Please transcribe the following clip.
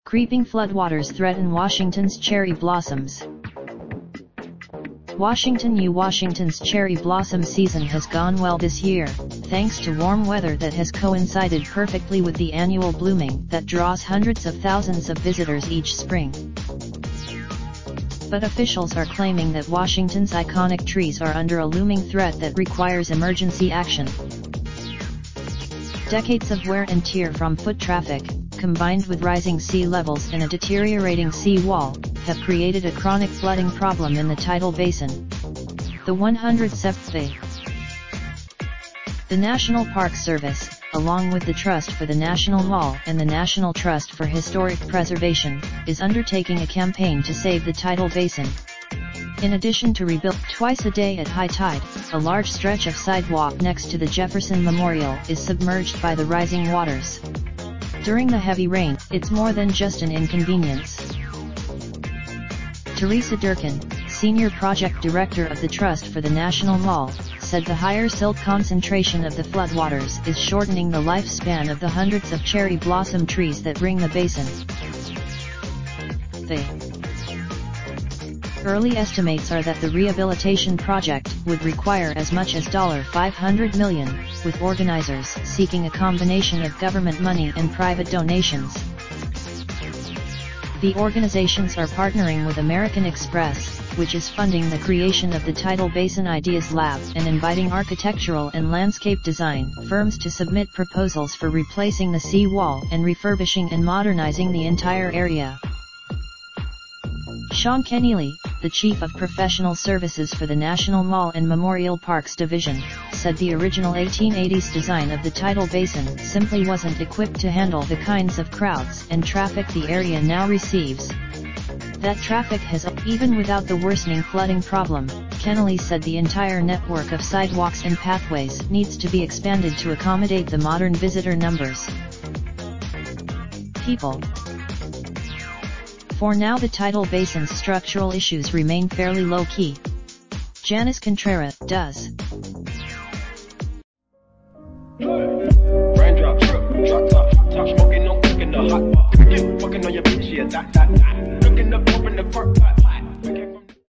Creeping floodwaters threaten Washington's cherry blossoms. Washington's cherry blossom season has gone well this year, thanks to warm weather that has coincided perfectly with the annual blooming that draws hundreds of thousands of visitors each spring. But officials are claiming that Washington's iconic trees are under a looming threat that requires emergency action. Decades of wear and tear from foot traffic, combined with rising sea levels and a deteriorating sea wall, have created a chronic flooding problem in the tidal basin. The 107th Bay. The National Park Service, along with the Trust for the National Mall and the National Trust for Historic Preservation, is undertaking a campaign to save the tidal basin. In addition to rebuild twice a day at high tide, a large stretch of sidewalk next to the Jefferson Memorial is submerged by the rising waters. During the heavy rain, it's more than just an inconvenience. Teresa Durkin, Senior Project Director of the Trust for the National Mall, said the higher silt concentration of the floodwaters is shortening the lifespan of the hundreds of cherry blossom trees that ring the basin. Early estimates are that the rehabilitation project would require as much as $500 million, with organizers seeking a combination of government money and private donations. The organizations are partnering with American Express, which is funding the creation of the Tidal Basin Ideas Lab and inviting architectural and landscape design firms to submit proposals for replacing the sea wall and refurbishing and modernizing the entire area. Sean Keneally, the Chief of Professional Services for the National Mall and Memorial Parks Division, said the original 1880s design of the tidal basin simply wasn't equipped to handle the kinds of crowds and traffic the area now receives. That traffic has, even without the worsening flooding problem, Keneally said the entire network of sidewalks and pathways needs to be expanded to accommodate the modern visitor numbers. People. For now, the tidal basin's structural issues remain fairly low-key. Janice Contreras does. Raindrop, truck top smoking, no cooking the hot pot. Fucking on your bitch, yeah, that. Looking up, open the park, pot.